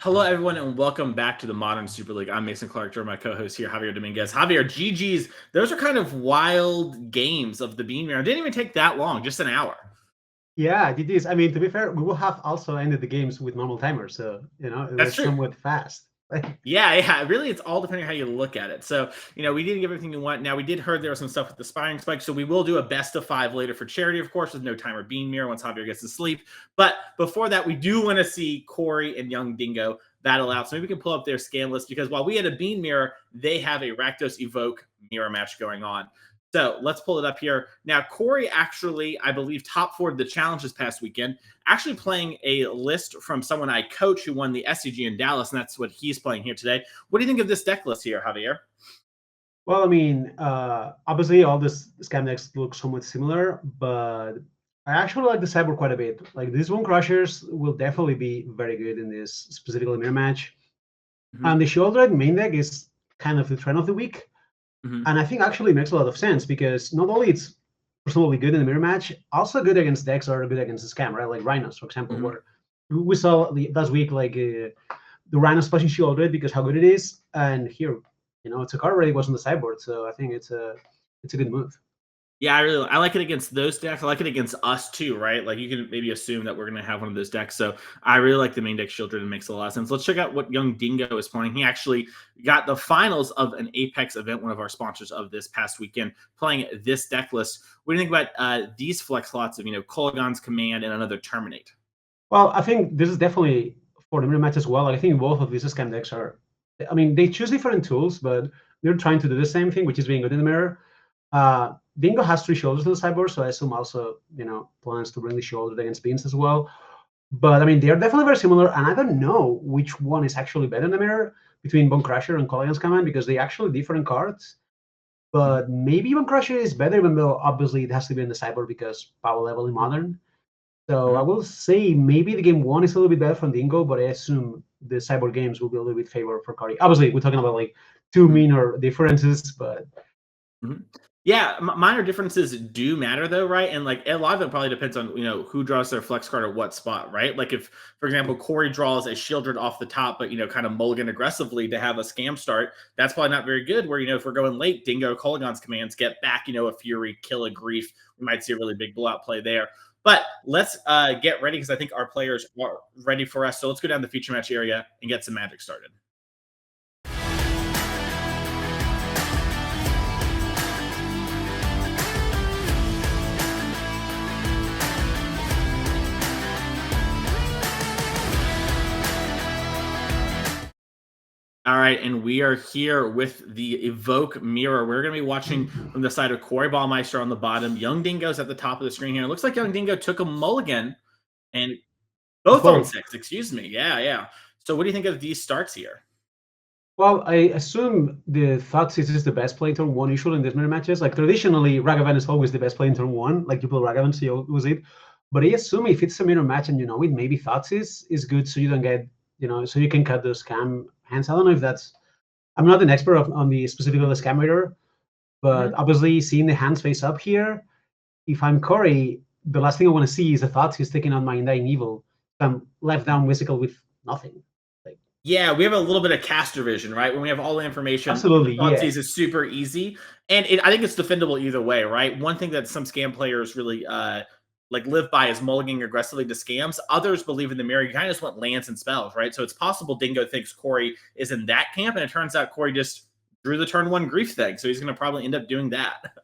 Hello, everyone, and welcome back to the Modern Super League. I'm Mason Clark, joined by my co-host here, Javier Dominguez. Javier, GG's. Those are kind of wild games of the Bean Mirror. It didn't even take that long, just an hour. Yeah, it is. I mean, to be fair, we will have also ended the games with normal timers, so it That's was true. somewhat fast. Yeah. Really, it's all depending on how you look at it. So, we didn't give everything you want. Now, we did heard there was some stuff with the Spiring Spike, so we will do a best of 5 later for charity, of course, with no timer Bean Mirror once Javier gets to sleep. But before that, we do want to see Corey and Young Dingo battle out. So maybe we can pull up their scan list because while we had a Bean Mirror, they have a Rakdos Evoke mirror match going on. So let's pull it up here. Now, Corey actually, I believe, top 4 the challenge this past weekend, actually playing a list from someone I coach who won the SCG in Dallas, and that's what he's playing here today. What do you think of this deck list here, Javier? Well, I mean, obviously all this scam decks look somewhat similar, but I actually like the cyber quite a bit. Like these Bone Crushers will definitely be very good in this specifically mirror match. Mm-hmm. And the Shieldred main deck is kind of the trend of the week. Mm-hmm. And I think actually makes a lot of sense because not only it's presumably good in the mirror match, also good against decks or good against the scam, right? Like Rhinos, for example, Mm-hmm. where we saw last week like the Rhino splashing shield already because how good it is, and here, it's a card already was on the sideboard, so I think it's a good move. Yeah, I like it against those decks. I like it against us too, right? Like you can maybe assume that we're gonna have one of those decks. So I really like the main deck Shieldred. It makes a lot of sense. Let's check out what Young Dingo is playing. He actually got the finals of an Apex event, one of our sponsors of this past weekend, playing this deck list. What do you think about these flex slots of Kolaghan's Command and another Terminate? Well, I think this is definitely for the mirror match as well. Like, I think both of these scam decks are, I mean, they choose different tools, but they're trying to do the same thing, which is being good in the mirror. Dingo has 3 shoulders on the sideboard, so I assume also, plans to bring the shoulder against Beans as well. But I mean, they're definitely very similar, and I don't know which one is actually better in the mirror between Bone Crusher and Colligan's Command because they actually different cards. Mhm. But maybe Bone Crusher is better, even though obviously it has to be in the sideboard because power level in Modern. So I Mhm. will say maybe the game 1 is a little bit better from Dingo, but I assume the cyborg games will be a little bit favor for Cardi. Obviously, we're talking about like 2 Mhm. minor differences, but Mhm. Yeah, minor differences do matter though, right? And like a lot of it probably depends on who draws their flex card at what spot, right? Like if, for example, Corey draws a Shieldred off the top, but kind of mulligan aggressively to have a scam start, that's probably not very good. Where if we're going late, Dingo Kolaghan's commands get back, a Fury, kill a Grief. We might see a really big blowout play there. But let's get ready because I think our players are ready for us. So let's go down the feature match area and get some magic started. All right, and we are here with the Evoke Mirror. We're going to be watching from the side of Corey Baumeister on the bottom. Young Dingo's at the top of the screen here. It looks like Young Dingo took a mulligan and both on both. 6. Excuse me. Yeah. So what do you think of these starts here? Well, I assume the Thoughtseize is the best play in turn 1 usually in these mirror matches. Like traditionally, Ragavan is always the best play in turn 1. Like you play Ragavan, so you use it. But I assume if it's a mirror match and you know it, maybe Thoughtseize is good so you don't get, so you can cut those scam hands. I don't know if that's. I'm not an expert on the specifically the scam reader, but Mhm. obviously seeing the hands face up here, if I'm Corey, the last thing I want to see is a Thoughtseize taking on my Undying Evil. I'm left down Whisicle with nothing. Like, Yeah, we have a little bit of caster vision, right? When we have all the information, the absolutely, thought yeah. sees is super easy, and I think it's defendable either way, right? One thing that some scam players really like live by is mulliganing aggressively to scams. Others believe in the mirror. You kind of just want lands and spells, right? So it's possible Dingo thinks Corey is in that camp, and it turns out Corey just drew the turn 1 grief thing, so he's going to probably end up doing that.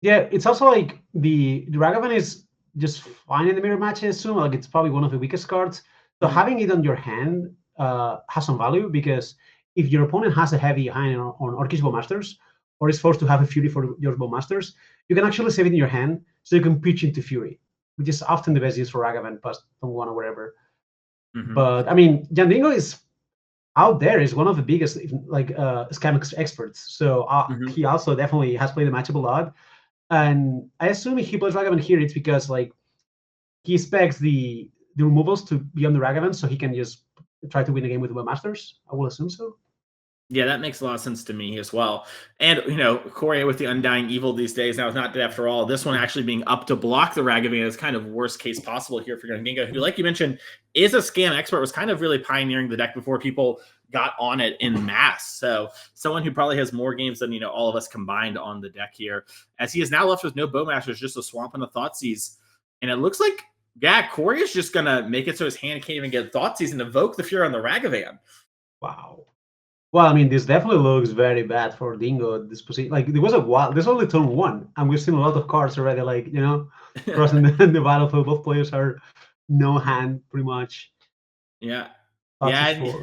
Yeah, it's also like the Ragavan is just fine in the mirror match, I assume. Like it's probably one of the weakest cards. So Mhm. having it on your hand has some value because if your opponent has a heavy hand on Orcish Bowmasters or is forced to have a Fury for your Bowmasters, you can actually save it in your hand so you can pitch into Fury, which is often the best use for Ragavan past turn 1 or whatever. Mhm. But I mean, Jandingo is out there is one of the biggest like scam experts. So Mhm. he also definitely has played the matchup a lot. And I assume if he plays Ragavan here, it's because like he expects the removals to be on the Ragavan, so he can just try to win the game with the Masters. I will assume so. Yeah, that makes a lot of sense to me as well. And, Corey with the Undying Evil these days, now it's not dead after all. This one actually being up to block the Ragavan is kind of worst case possible here for Dingo, who, like you mentioned, is a scam expert, was kind of really pioneering the deck before people got on it in mass. So someone who probably has more games than, all of us combined on the deck here, as he is now left with no Bowmasters, just a Swamp and a Thoughtseize. And it looks like, yeah, Corey is just going to make it so his hand can't even get Thoughtseize and evoke the Fury on the Ragavan. Wow. Well, I mean, this definitely looks very bad for Dingo at this position. Like, there was a while, there's only turn 1, and we've seen a lot of cards already, like, crossing the battlefield. Both players are no hand, pretty much. Yeah. Yeah.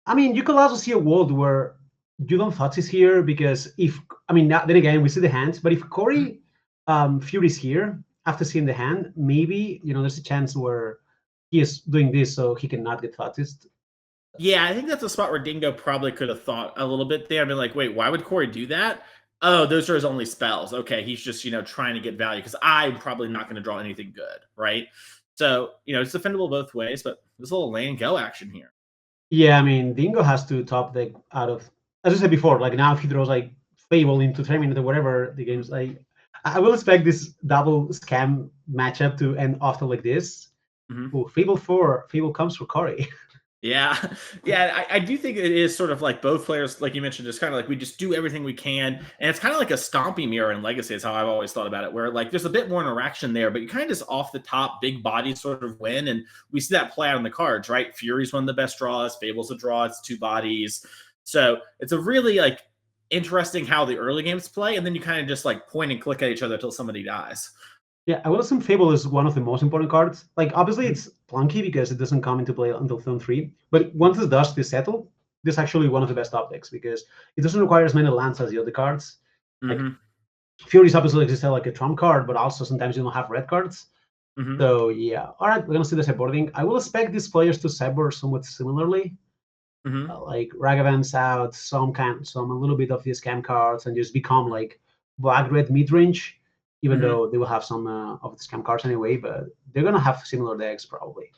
I mean, you could also see a world where you don't Thoughtseize here because then again, we see the hands, but if Corey Fury's here after seeing the hand, maybe, there's a chance where he is doing this so he cannot get Thoughtseized. Yeah, I think that's a spot where Dingo probably could have thought a little bit there. I've been like, wait, why would Corey do that? Oh, those are his only spells. Okay, he's just, trying to get value because I'm probably not going to draw anything good, right? So, it's defendable both ways, but there's a little lay and go action here. Yeah, I mean, Dingo has to top deck out of, as I said before, like now if he throws like Fable into 3 minutes or whatever, the game's like, I will expect this double scam matchup to end often like this. Mm-hmm. Ooh, Fable 4, Fable comes for Corey. Yeah. I do think it is sort of like both players, like you mentioned, just kind of like we just do everything we can. And it's kind of like a stomping mirror in Legacy is how I've always thought about it, where like there's a bit more interaction there, but you kind of just off the top, big bodies sort of win. And we see that play out on the cards, right? Fury's one of the best draws, Fable's a draw, it's 2 bodies. So it's a really like interesting how the early games play, and then you kind of just like point and click at each other until somebody dies. Yeah, I will assume Fable is one of the most important cards. Like, obviously, it's clunky because it doesn't come into play until turn 3. But once it does this settle, this is actually one of the best top decks because it doesn't require as many lands as the other cards. Mm-hmm. Like, Fury's obviously exists like a trump card, but also sometimes you don't have red cards. Mm-hmm. So, yeah. All right, we're going to see the sideboarding. I will expect these players to sideboard somewhat similarly. Mm-hmm. Like, Ragavan's out, some a little bit of these scam cards, and just become like black-red mid-range. Even though they will have some of the scam cards anyway, but they're going to have similar decks probably.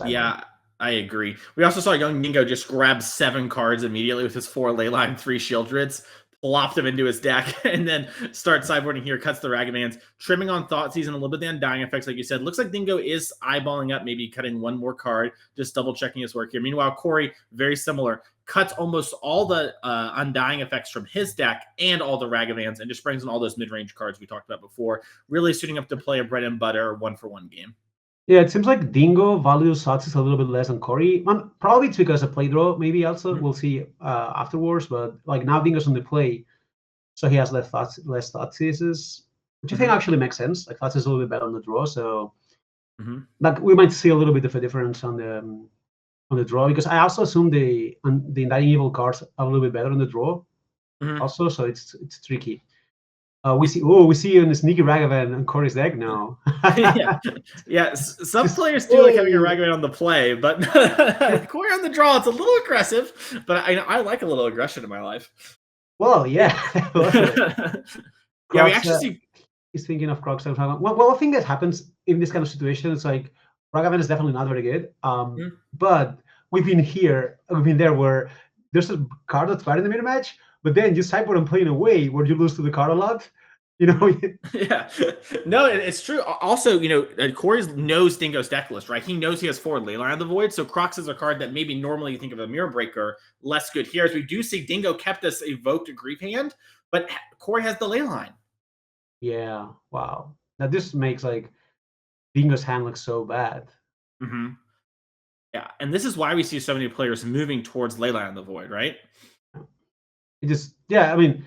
Yeah, I agree. We also saw young Dingo just grab 7 cards immediately with his 4 Leyline, 3 Shieldreds, plopped them into his deck, and then start sideboarding here, cuts the Ragavans, trimming on Thoughtseize and a little bit of the Undying effects, like you said. Looks like Dingo is eyeballing up, maybe cutting 1 more card, just double-checking his work here. Meanwhile, Corey, very similar, cuts almost all the Undying effects from his deck and all the Ragavans, and just brings in all those mid-range cards we talked about before, really suiting up to play a bread and butter 1-for-1 game. Yeah, it seems like Dingo values Thoughtseize a little bit less than Corey. Probably it's because of play draw, maybe also. We'll see afterwards, but like now Dingo's on the play, so he has less Thoughtseizes, which I think actually makes sense. Like Thoughtseize is a little bit better on the draw, so like we might see a little bit of a difference on the draw, because I also assume the Undying Evil cards are a little bit better on the draw also, so it's tricky. We see in the sneaky Ragavan and Corey's deck now. yeah. Some players do like having a Ragavan on the play, but Corey on the draw, it's a little aggressive. But I like a little aggression in my life. Well, yeah. Yeah, we actually see. He's thinking of Crocs. Well, I think that happens in this kind of situation. It's like Ragavan is definitely not very good. But we've been there where there's a card that's bad in the mirror match, but then you sideboard and play in a way where you lose to the card a lot. Yeah. No, it's true. Also, Corey knows Dingo's deck list, right? He knows he has 4 Leyline of the Void, so Crocs is a card that maybe normally you think of a Mirror Breaker, less good here. As we do see Dingo kept this evoked Grief hand, but Corey has the Leyline. Yeah, wow. Now this makes like Dingo's hand look so bad. Yeah, and this is why we see so many players moving towards Leyline of the Void, right? It just, yeah, I mean,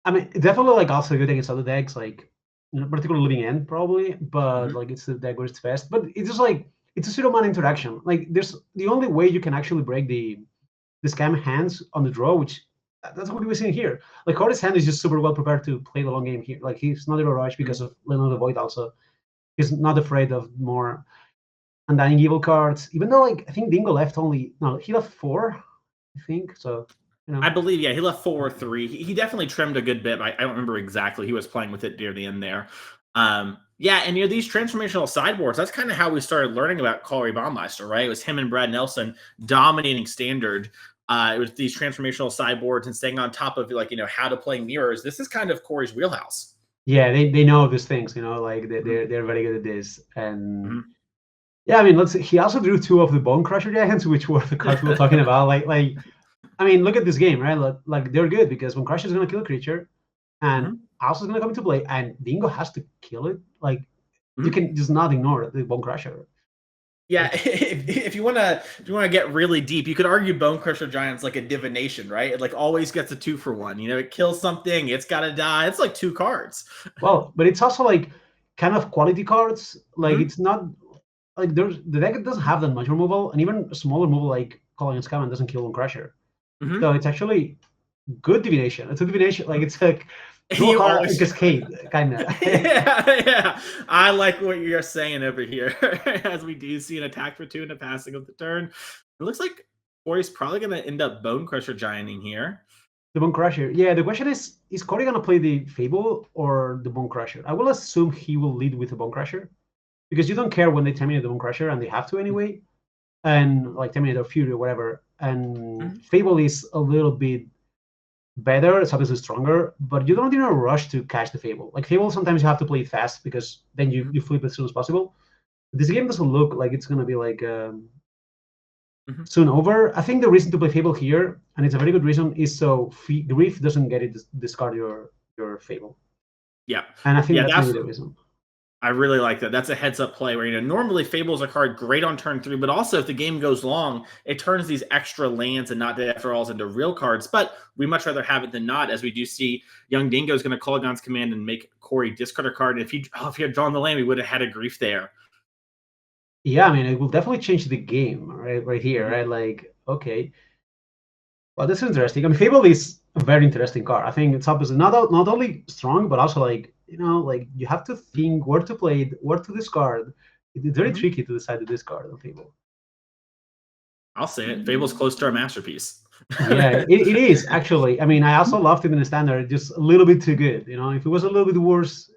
definitely like also good against other decks, like particularly Living End probably, but like it's the deck where it's best. But it's just like it's a pseudo mana interaction. Like there's the only way you can actually break the scam hands on the draw, which that's what we're seeing here. Like Corey's hand is just super well prepared to play the long game here. Like he's not in a rush because of Leyline of the Void. Also, he's not afraid of more Undying Evil cards. Even though like I think Dingo left he left 4, I think so. I believe, yeah, he left 4 or 3. He definitely trimmed a good bit. I don't remember exactly. He was playing with it near the end there. Yeah, and these transformational sideboards, that's kind of how we started learning about Corey Baumeister, right? It was him and Brad Nelson dominating Standard. with these transformational sideboards and staying on top of like how to play mirrors. This is kind of Corey's wheelhouse. Yeah, they know these things, like Mhm. they're very good at this. And Mhm. yeah, I mean, let's see. He also drew two of the Bone Crusher Giants, which were the cards we were talking about. I mean, look at this game, right? Like they're good because Bone Crusher is gonna kill a creature, and Mhm. also is gonna come into play, and Dingo has to kill it. Like you Mhm. can just not ignore the Bone Crusher. Yeah, if you wanna get really deep, you could argue Bone Crusher Giant's like a divination, right? It like always gets a 2-for-1. It kills something, it's gotta die. It's like 2 cards. Well, but it's also like kind of quality cards. Like Mhm. it's not like the deck doesn't have that much removal, and even smaller removal like Calling and Scaman doesn't kill Bone Crusher. So Mhm. it's actually good divination. It's a divination. Like it's like draw a You card and always cascade, kind of. yeah. I like what you're saying over here. As we do see an attack for 2 and a passing of the turn. It looks like Corey's probably gonna end up Bone Crusher Gianting here. The Bone Crusher. Yeah, the question is Corey gonna play the Fable or the Bone Crusher? I will assume he will lead with the Bone Crusher because you don't care when they terminate the Bone Crusher, and they have to anyway, and like terminate or Fury or whatever. And Mhm. Fable is a little bit better. It's obviously stronger, but you don't need a rush to catch the Fable. Like Fable, sometimes you have to play it fast because then you flip as soon as possible. This game doesn't look like it's gonna be like Mhm. soon over. I think the reason to play Fable here, and it's a very good reason, is so Grief doesn't get it discard your Fable, Yeah. and I think Yeah, that's maybe the reason. I really like that. That's a heads up play where normally Fable's a card great on turn 3, but also if the game goes long, it turns these extra lands and not dead after alls into real cards. But we much rather have it than not, as we do see Young Dingo is going to call God's command and make Corey discard a card. And if he had drawn the land, we would have had a Grief there. Yeah, I mean, it will definitely change the game, right here, Mhm. right? Like, okay, well, this is interesting. I mean, Fable is a very interesting card. I think it's obviously not only strong, but also like like you have to Mhm. think where to play it, where to discard. It's very Mhm. tricky to decide to discard on Fable. I'll say it. Fable's close to our masterpiece. Yeah, it is actually. I mean, I also loved it in the standard, just a little bit too good. If it was a little bit worse.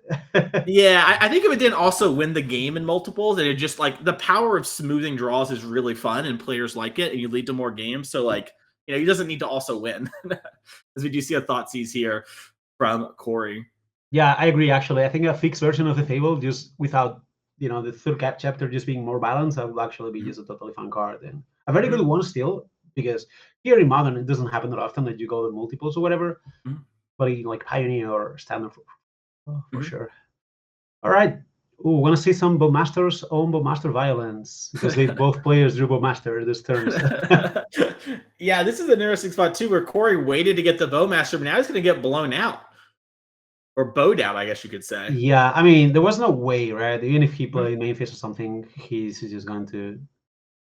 Yeah, I think if it didn't also win the game in multiples, and it just like the power of smoothing draws is really fun, and players like it, and you lead to more games. So like, he doesn't need to also win, as we do see a thought seize here from Corey. Yeah, I agree. Actually, I think a fixed version of the Fable, just without the third chapter just being more balanced, that would actually be Mhm. just a totally fun card and a very good Mhm. one still. Because here in Modern, it doesn't happen that often that you go to multiples or whatever. Mhm. But in like Pioneer or Standard, for Mhm. sure. All right. Ooh, want to see some Bowmasters own Bowmaster violence because they both players drew Bowmaster this turns. Yeah, this is an interesting spot too, where Corey waited to get the Bowmaster, but now he's going to get blown out or bowed out, I guess you could say. Yeah, I mean, there was no way, right? Even if he Mhm. played main phase or something, he's just going to.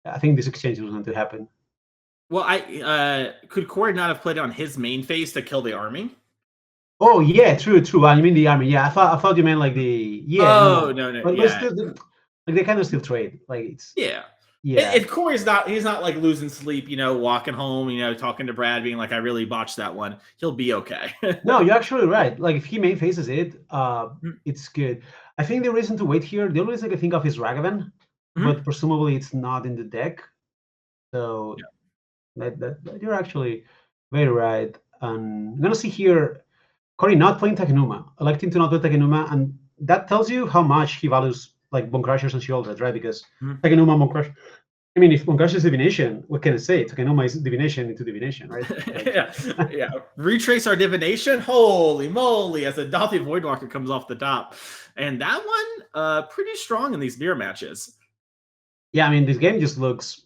I think this exchange was going to happen. Well, I could Corey not have played on his main phase to kill the army? Oh yeah, true, true. You mean the army? Yeah, I thought you meant like the yeah, no, Oh no. no, no, But yeah, still, like they kind of still trade. Like it's yeah. yeah, If Corey's not, he's not like losing sleep, walking home, talking to Brad, being like, "I really botched that one." He'll be okay. no, you're actually right. Like if he main faces it, Mhm. it's good. I think the reason to wait here, the only reason I can think of is Ragavan, but Mhm. presumably it's not in the deck. So Yeah. that you're actually very right. I'm gonna see here Corey not playing Takenuma, electing to not play Takenuma, and that tells you how much he values like Bone Crushers and Shieldred, right? Because Mhm. Takenuma, Bone Crush. I mean, if Bone Crush is divination, what can I say? Takenuma is divination into divination, right? Like, Yeah, yeah. Retrace our divination. Holy moly! As a Dothi Voidwalker comes off the top, and that one, pretty strong in these beer matches. yeah, I mean, this game just looks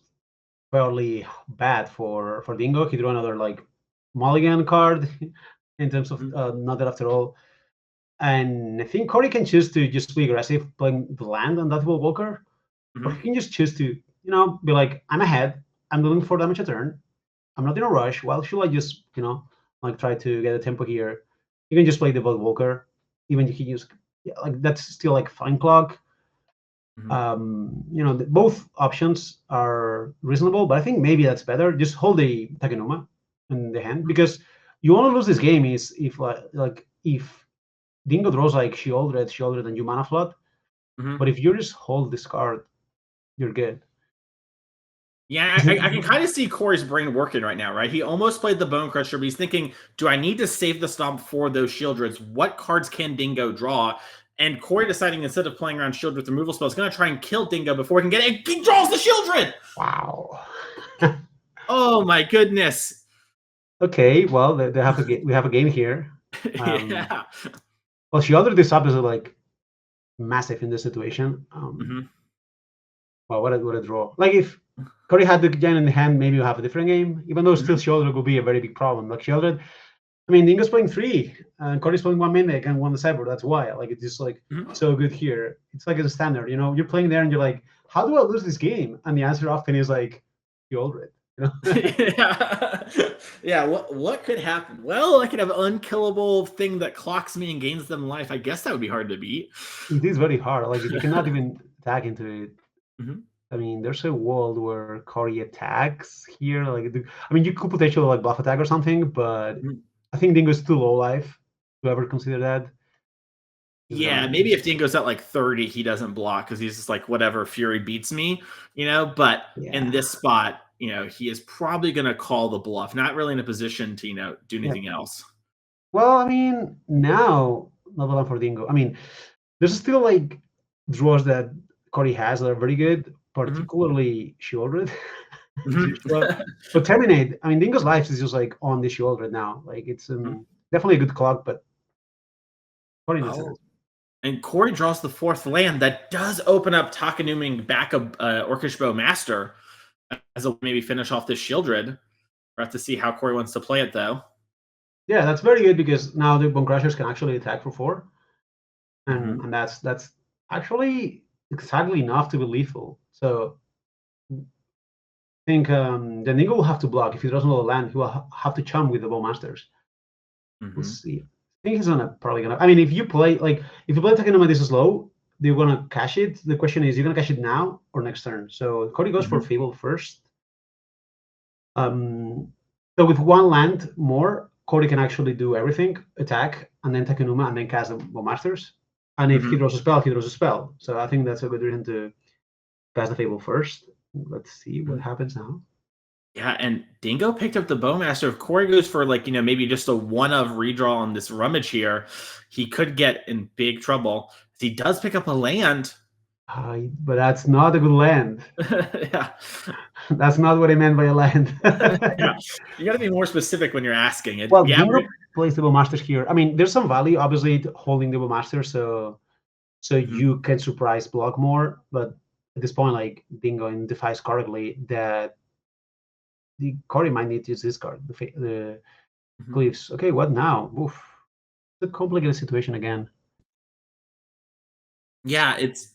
fairly bad for Dingo. He drew another like mulligan card in terms of Mhm. not that after all. And I think Corey can choose to just be aggressive playing the land on that Walker, or he Mhm. can just choose to, be like, I'm ahead, I'm doing 4 damage a turn, I'm not in a rush. Why should I just, like try to get a tempo here? You can just play the Void Walker, even if you use, yeah, like that's still like fine clock. Mhm. Both options are reasonable, but I think maybe that's better. Just hold the Takenuma in the hand Mhm. because you want to lose this game is if like if Dingo draws like Shieldred, and you mana flood. Mhm. But if you just hold this card, you're good. Yeah, I can kind of see Corey's brain working right now, right? He almost played the Bone Crusher, but he's thinking, do I need to save the stomp for those Shieldreds? What cards can Dingo draw? And Corey deciding instead of playing around Shieldred removal spell, is going to try and kill Dingo before he can get it. He draws the Shieldred! Wow. Oh my goodness. Okay, well, they have we have a game here. Yeah. Well, Shieldred this up is like massive in this situation. Well, what a draw. Like if Corey had the Giant in the hand, maybe you have a different game. Even though still Shieldred would be a very big problem. Like Shieldred, I mean, Dingo's playing 3, and Corey's playing 1 Mimic and 1 Cyber. That's why. Like it's just like so good here. It's like a standard, you know. You're playing there and you're like, how do I lose this game? And the answer often is like Shieldred. You know? Yeah. What could happen? Well, I could have an unkillable thing that clocks me and gains them life. I guess that would be hard to beat. It is very hard. Like if you cannot even tag into it. I mean, there's a world where Corey attacks here. Like, I mean, you could potentially like buff attack or something, but I think Dingo's too low life to ever consider that. Yeah, maybe if Dingo's at like 30, he doesn't block because he's just like, whatever, Fury beats me, you know? But in this spot, you know, he is probably going to call the bluff, not really in a position to, you know, do anything else. Well, I mean, now, not one for Dingo. I mean, there's still like draws that Corey has that are very good, particularly Shieldred. But Terminate, I mean, Dingo's life is just like on the Shieldred now. Like it's definitely a good clock, but Corey needs it. And Corey draws the 4th land that does open up Takanuming back a Orcish Baumeister as a maybe finish off this Shieldred. We'll have to see how Corey wants to play it, though. Yeah, that's very good because now the Bone Crushers can actually attack for 4, and that's actually exactly enough to be lethal. So I think the Dingo will have to block. If he doesn't know the land, he will have to chum with the Bowmeisters. We'll see. I think he's probably gonna. I mean, if you play Takenuma this slow, they're gonna cash it. The question is, you're gonna cash it now or next turn. So Corey goes for Fable first. So with 1 land more, Corey can actually do everything: attack, and then Takenuma, and then cast the Bowmeisters. And if he draws a spell, he draws a spell. So I think that's a good reason to cast the Fable first. Let's see what happens now. Yeah, and Dingo picked up the Bowmeister. If Corey goes for like, you know, maybe just a 1 of redraw on this Rummage here, he could get in big trouble. He does pick up a land. But that's not a good land. Yeah. That's not what I meant by a land. Yeah. You got to be more specific when you're asking it. Well, Dingo plays the Bowmasters here. I mean, there's some value, obviously, holding the Bowmaster, so you can surprise block more. But at this point, like Dingo defies correctly that the Corey might need to use this card, the Glyphs. Okay, what now? Oof. It's a complicated situation again. Yeah, it's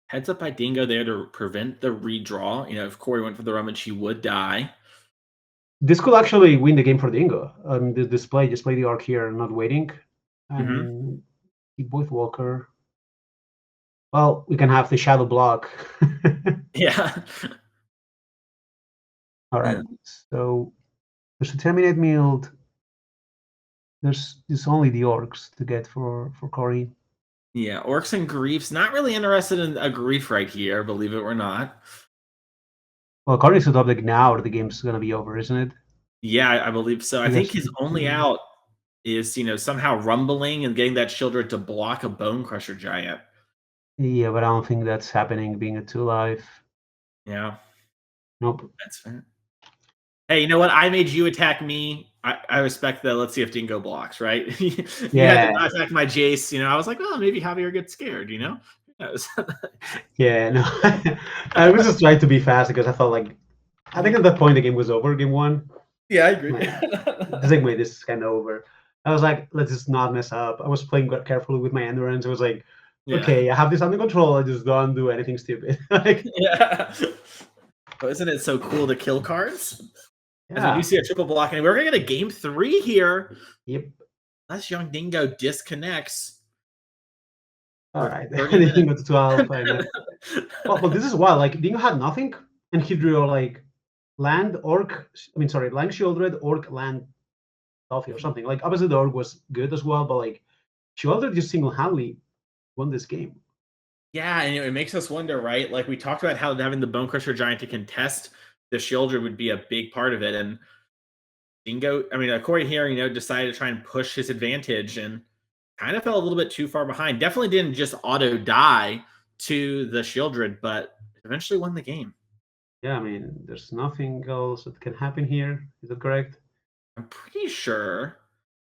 heads up by Dingo there to prevent the redraw. You know, if Corey went for the Rummage, he would die. This could actually win the game for Dingo. The display, just play the arc here, not waiting. And keep both Walker. Well, we can have the shadow block. Yeah. All right. So there's a Terminate Mild. There's only the Orcs to get for Corey. Yeah, Orcs and Griefs. Not really interested in a Grief right here, believe it or not. Well, Corey's set up like now, or the game's gonna be over, isn't it? Yeah, I believe so. I think his only out is, you know, somehow rumbling and getting that Shieldred to block a Bone Crusher Giant. Yeah, but I don't think that's happening being a 2-life. Yeah. Nope. That's fair. Hey, you know what? I made you attack me. I respect that. Let's see if Dingo blocks, right? You had to attack my Jace. You know, I was like, oh, maybe Javier gets scared, you know? Yeah, no. I was just trying to be fast because I felt like, I think at that point the game was over, game 1. Yeah, I agree. I think, wait, this is kind of over. I was like, let's just not mess up. I was playing carefully with my endurance. I was like, okay, I have this under control. I just don't do anything stupid. Yeah. But isn't it so cool to kill cards? As we do see a triple block, and we're going to get a game 3 here. Yep. Unless young Dingo disconnects. All right. Dingo to 12. Well, but this is wild. Like, Dingo had nothing, and he drew like land, orc. I mean, sorry, land Shieldred, orc, land, Dolphy or something. Like, obviously the orc was good as well, but like, Shieldred just single-handedly won this game. Yeah, and it makes us wonder, right? Like we talked about how having the Bone Crusher Giant to contest the Shieldred would be a big part of it, and Dingo, I mean, Corey here, decided to try and push his advantage and kind of fell a little bit too far behind. Definitely didn't just auto die to the Shieldred, but eventually won the game. Yeah, I mean, there's nothing else that can happen here. Is that correct? I'm pretty sure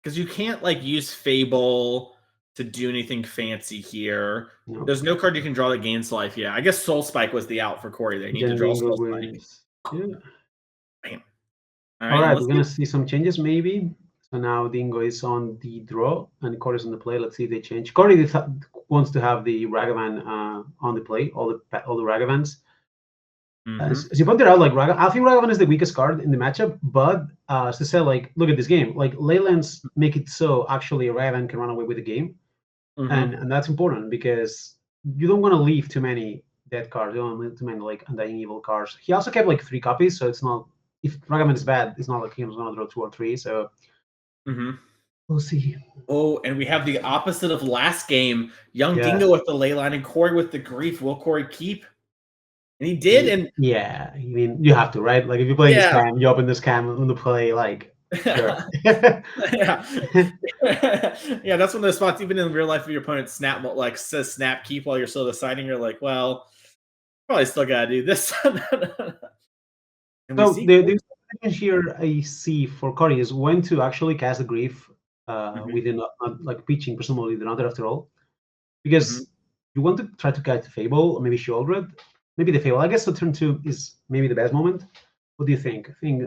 because you can't like use Fable to do anything fancy here. No. There's no card you can draw that gains life. Yeah, I guess Soul Spike was the out for Corey. They need to Then draw Dingo Soul Spike. wins. Yeah. Bam. All All right, and right, let's we're see. gonna see some changes maybe. So now Dingo is on the draw and Corey's on the play. Let's see if they change. Corey wants to have the Ragavan on the play, all the Ragavans. As you pointed out, like I think Ragavan is the weakest card in the matchup, but as I said, like look at this game. Like Leylands make it so actually Ragavan can run away with the game, and that's important because you don't want to leave too many dead cards. You don't want too many like Undying Evil cards. He also kept like 3 copies, so it's not if Ragavan is bad, it's not like he's gonna draw 2 or 3. So we'll see. Oh, and we have the opposite of last game. Young Yeah. Dingo with the Leyline and Corey with the Grief. Will Corey keep? And he did. And Yeah, I mean you have to, right? Like if you play this yeah. cam, you open this cam on the play, like sure. Yeah. Yeah, that's one of those spots, even in real life, if your opponent says snap keep while you're still deciding, you're like, well, probably still gotta do this. And we So see the thing here I see for Corey is when to actually cast the grief within like pitching, presumably the another after all, because you want to try to catch Fable or maybe Shieldred, maybe the Fable. I guess the turn 2 is maybe the best moment. What do you think? I think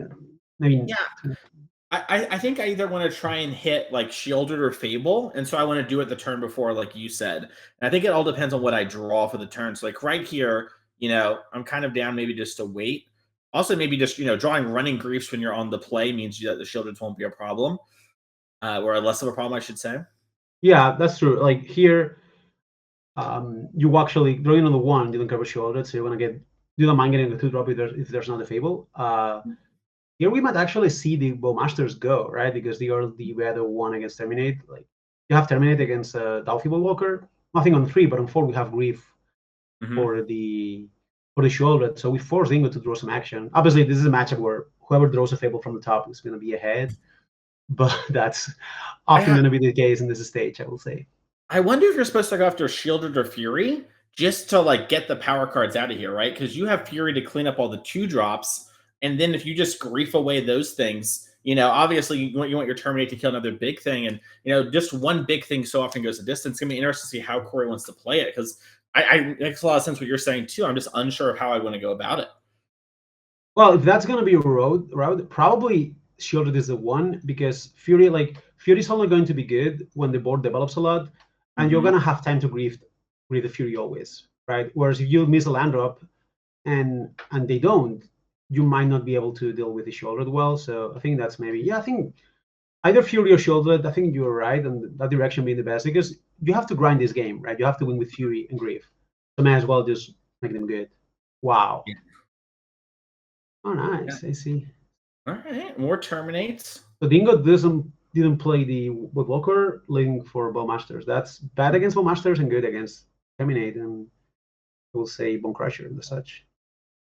I mean yeah. I think I either want to try and hit like Shieldred or Fable, and so I want to do it the turn before, like you said. And I think it all depends on what I draw for the turn. So like right here, I'm kind of down maybe just to wait. Also, maybe just drawing running griefs when you're on the play means that the Shieldreds won't be a problem, or less of a problem, I should say. yeah, that's true. Like here, you actually drawing on the 1, you don't cover Shieldred, so you don't mind getting the 2-drop if there's not a Fable. Here we might actually see the Bowmasters go, right? Because they are the other one against Terminate. Like you have Terminate against Doubtful Walker. Nothing on 3, but on 4 we have Grief for the Shieldred. So we force Dingo to draw some action. Obviously, this is a matchup where whoever draws a Fable from the top is going to be ahead. But that's often going to be the case in this stage, I will say. I wonder if you're supposed to go after Shieldred or Fury just to like get the power cards out of here, right? Because you have Fury to clean up all the 2-drops, and then if you just grief away those things, obviously you want your Terminate to kill another big thing, and just one big thing so often goes the distance. It's gonna be interesting to see how Corey wants to play it, because it makes a lot of sense what you're saying too. I'm just unsure of how I want to go about it. Well, if that's going to be a route, probably Shieldred is the one because Fury's only going to be good when the board develops a lot, and you're going to have time to grief the Fury always, right? Whereas if you miss a land drop and they don't, you might not be able to deal with the Shieldred well. So I think that's maybe I think either Fury or Shieldred. I think you're right, and that direction being the best because you have to grind this game, right? You have to win with Fury and grief. So may as well just make them good. Wow. Yeah. Oh, nice. Yeah. I see. All right, more Terminates. So Dingo didn't play the Woodwalker link for Bowmasters. That's bad against Bowmasters and good against Terminate, and we'll say Bone Crusher and such.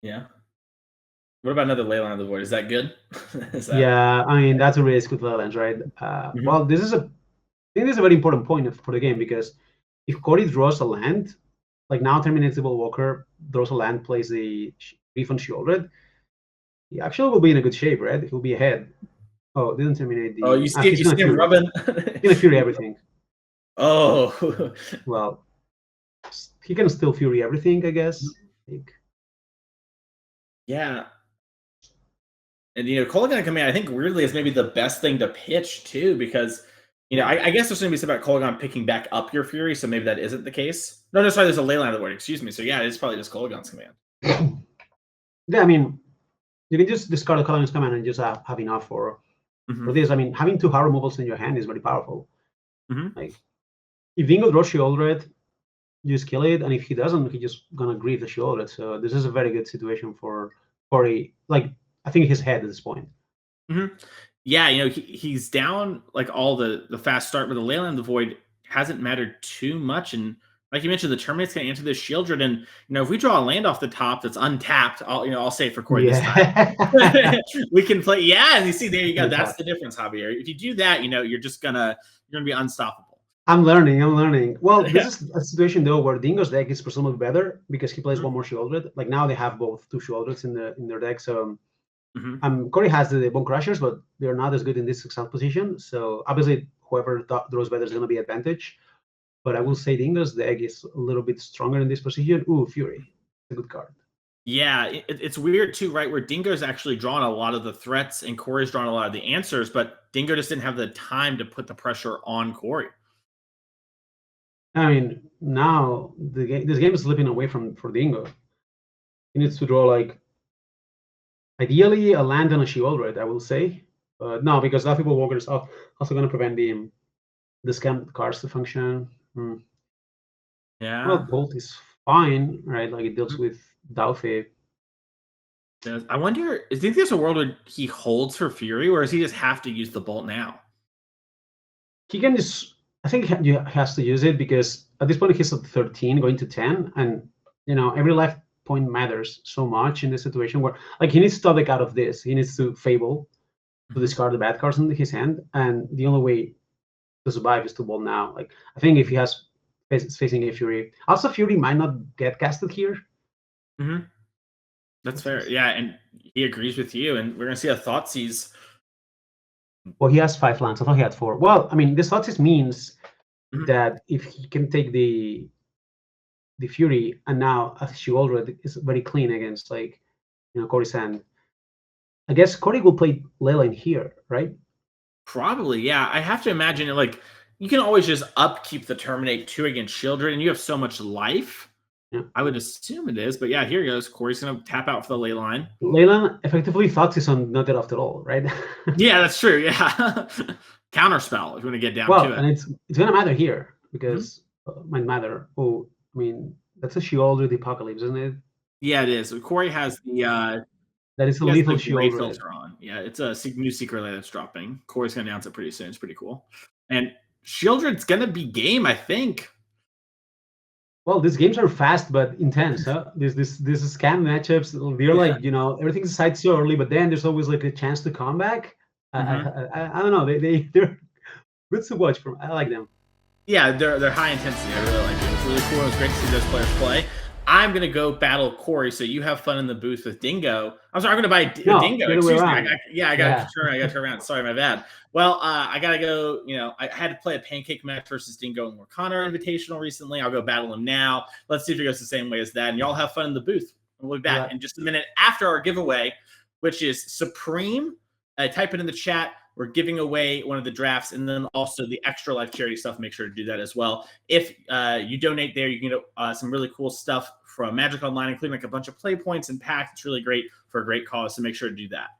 Yeah. What about another Leyline of the Void? Is that good? Yeah, I mean that's a risk with Leylands, right? Well, I think this is a very important point for the game because if Corey draws a land, like now Terminates the Woodwalker, draws a land, plays the Grief on Shieldred, he actually will be in a good shape, right? He'll be ahead. Oh, didn't terminate the. Oh, you see him rubbing. He's gonna Fury everything. Oh. Well, he can still Fury everything, I guess. Yeah. And Kolaghan Command, I think weirdly is maybe the best thing to pitch too, because I guess there's going to be something about Kolaghan picking back up your Fury, so maybe that isn't the case. No, sorry, there's a Leyline of the Void. Excuse me. So yeah, it's probably just Kolaghan's Command. Yeah, I mean, you can just discard a Kolaghan's Command and just have enough for this. I mean, having 2 hard removals in your hand is very powerful. Like, if Dingo draws Shieldred, you just kill it, and if he doesn't, he's just gonna grieve the Shieldred. So this is a very good situation for Corey. Like, I think his head at this point. Yeah, he's down like all the fast start, but the Leyline of the Void hasn't mattered too much, and Like you mentioned, the Terminate's going to answer this Shieldred, and if we draw a land off the top that's untapped, I'll say it for Corey this time. Yeah. We can play, yeah. And you see, there you go. That's Fantastic. the difference, Javier. If you do that, you're gonna be unstoppable. I'm learning. Well, this Yeah. is a situation though where Dingo's deck is presumably better because he plays one more Shieldred. Like now they have both 2 Shieldreds in their deck. So Corey has the Bone Crushers, but they're not as good in this exact position. So obviously, whoever draws better is going to be advantage. But I will say Dingo's deck is a little bit stronger in this position. Ooh, Fury, a good card. Yeah, it's weird too, right? Where Dingo's actually drawn a lot of the threats and Corey's drawn a lot of the answers, but Dingo just didn't have the time to put the pressure on Corey. I mean, now this game is slipping away for Dingo. He needs to draw like ideally a land and a Shieldred, I will say. But no, because that people Walker is also going to prevent the scam cards to function. Yeah. Well, Bolt is fine, right? Like it deals with Dauphine. I wonder, do you think there's a world where he holds for Fury, or does he just have to use the Bolt now? He can just, I think he has to use it because at this point he's at 13, going to 10, and every life point matters so much in this situation where like he needs to take out of this. He needs to Fable to discard the bad cards in his hand, and the only way to survive is to Bolt now. Like I think if he has facing a Fury, also Fury might not get casted here. That's fair. Yeah, and he agrees with you, and we're gonna see a Thoughtseize. Well, he has 5 lands. I thought he had 4. Well, I mean, this Thoughtseize means that if he can take the Fury, and now as Shieldred is very clean against like Corey's hand. I guess Corey will play Leyline here, right? Probably, yeah. I have to imagine it like you can always just upkeep the Terminate 2 against Shieldred, and you have so much life. Yeah. I would assume it is, but yeah, here he goes. Corey's gonna tap out for the Leyline. Leyline effectively Thoughtseize on not dead after all, right? Yeah, that's true. Yeah. Counterspell if you want to get down to it. And it's gonna matter here because might matter. Oh, I mean that's a Shieldred Apocalypse, isn't it? Yeah, it is. So Corey has the that is a lethal Shieldred Shieldred filter on. Yeah, it's a new secret layer that's dropping. Corey's gonna announce it pretty soon. It's pretty cool. And Shieldred's gonna be game, I think. Well, these games are fast but intense, huh? This scam matchups, they're like, everything's decided so early, but then there's always like a chance to come back. I don't know. They're good to watch. I like them. Yeah, they're high intensity. I really like it. It's really cool. It was great to see those players play. I'm gonna go battle Corey, so you have fun in the booth with Dingo. I'm sorry, I'm gonna buy Dingo. Excuse me. I gotta turn around. Sorry, my bad. Well, I gotta go. I had to play a pancake match versus Dingo and Warcana Invitational recently. I'll go battle him now. Let's see if it goes the same way as that. And y'all have fun in the booth. We'll be back in just a minute after our giveaway, which is Supreme. Type it in the chat. We're giving away one of the drafts, and then also the extra life charity stuff. Make sure to do that as well. If you donate there, you can get some really cool stuff from Magic Online, including like a bunch of play points and packs. It's really great for a great cause, so make sure to do that.